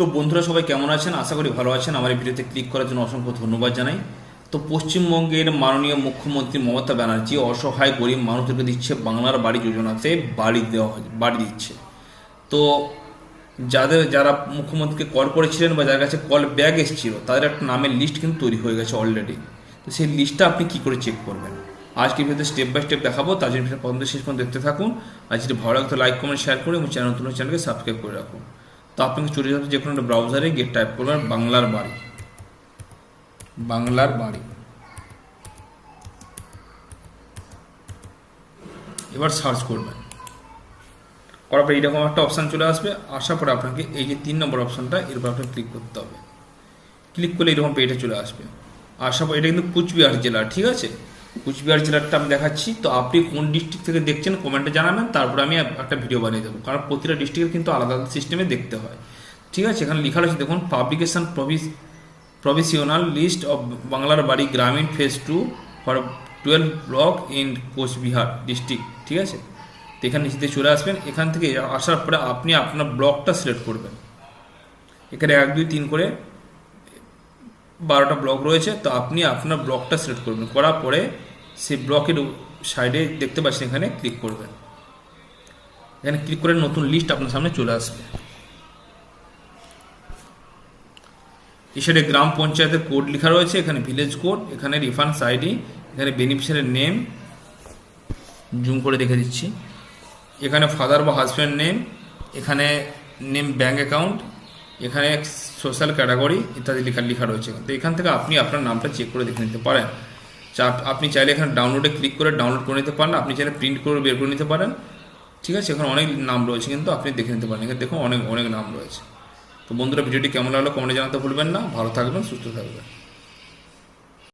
তো বন্ধুরা সবাই কেমন আছেন? আশা করি ভালো আছেন। আমার এই ভিডিওতে ক্লিক করার জন্য অসংখ্য ধন্যবাদ জানাই। তো পশ্চিমবঙ্গের মাননীয় মুখ্যমন্ত্রী মমতা ব্যানার্জি অসহায় গরিব মানুষদেরকে দিচ্ছে বাংলার বাড়ি যোজনাতে বাড়ি দিচ্ছে। তো যারা মুখ্যমন্ত্রীকে কল করেছিলেন বা যার কাছে কল ব্যাক এসেছিল তাদের একটা নামের লিস্ট কিন্তু তৈরি হয়ে গেছে অলরেডি। তো সেই লিস্টটা আপনি কী করে চেক করবেন আজকে ভিডিওতে স্টেপ বাই স্টেপ দেখাবো। তার জন্য পর্যন্ত শেষ পর্যন্ত দেখতে থাকুন। আর যদি ভালো লাগে তো লাইক কমেন্ট শেয়ার করে এবং চ্যানেলকে সাবস্ক্রাইব করে রাখুন। তো আপনাকে চলে যাবে যে কোনো একটা ব্রাউজারে গিয়ে টাইপ করবেন বাংলার বাড়ি। এবার সার্চ করবেন, করার পর এইরকম একটা অপশান চলে আসবে। আসার পরে আপনাকে এই যে 3 নম্বর অপশানটা এর উপর আপনাকে ক্লিক করতে হবে। ক্লিক করলে এরকম পেজটা চলে আসবে। আসার পর এটা কিন্তু কুচবিহার জেলা, ঠিক আছে? কুচবিহার জেলাটা আমি দেখাচ্ছি। তো আপনি কোন ডিস্ট্রিক্ট থেকে দেখছেন কমেন্টে জানাবেন, তারপর আমি একটা ভিডিও বানিয়ে দেবো। কারণ প্রতিটা ডিস্ট্রিক্টের কিন্তু আলাদা আলাদা সিস্টেমে দেখতে হয়, ঠিক আছে? এখানে লেখা রয়েছে দেখুন, পাবলিকেশন প্রভিশনাল লিস্ট অফ বাংলার বাড়ি গ্রামীণ phase 2 for 12 block in Coochbehar district, ঠিক আছে? তো এখানে নিচেতে চলে আসবেন। এখান থেকে আসার পরে আপনি আপনার ব্লকটা সিলেক্ট করবেন। এখানে 1 2 3 করে 12টা ব্লক রয়েছে। তো আপনি আপনার ব্লকটা সিলেক্ট করবেন, করার পরে সেই ব্লকের সাইডে দেখতে পাচ্ছেন এখানে ক্লিক করবেন। এখানে ক্লিক করে নতুন লিস্ট আপনার সামনে চলে আসবে। এছাড়া গ্রাম পঞ্চায়েতের কোড লেখা রয়েছে, এখানে ভিলেজ কোড, এখানে রেফারেন্স আইডি, এখানে বেনিফিশিয়ারির নেম, জুম করে দেখে দিচ্ছি। এখানে ফাদার বা হাজব্যান্ড নেম, এখানে নেম ব্যাঙ্ক অ্যাকাউন্ট, এখানে সোশ্যাল ক্যাটাগরি ইত্যাদি লেখা রয়েছে। তো এখান থেকে আপনি আপনার নামটা চেক করে দেখে নিতে পারেন। আপনি চাইলে এখানে ডাউনলোডে ক্লিক করে ডাউনলোড করে নিতে পারেন, আপনি চাইলে প্রিন্ট করে বের করে নিতে পারেন, ঠিক আছে? এখানে অনেক নাম রয়েছে কিন্তু আপনি দেখে নিতে পারেন। এখানে দেখুন অনেক নাম রয়েছে। তো বন্ধুরা, ভিডিওটি কেমন লাগলো কমেন্টে জানাতে ভুলবেন না। ভালো থাকবেন, সুস্থ থাকবেন।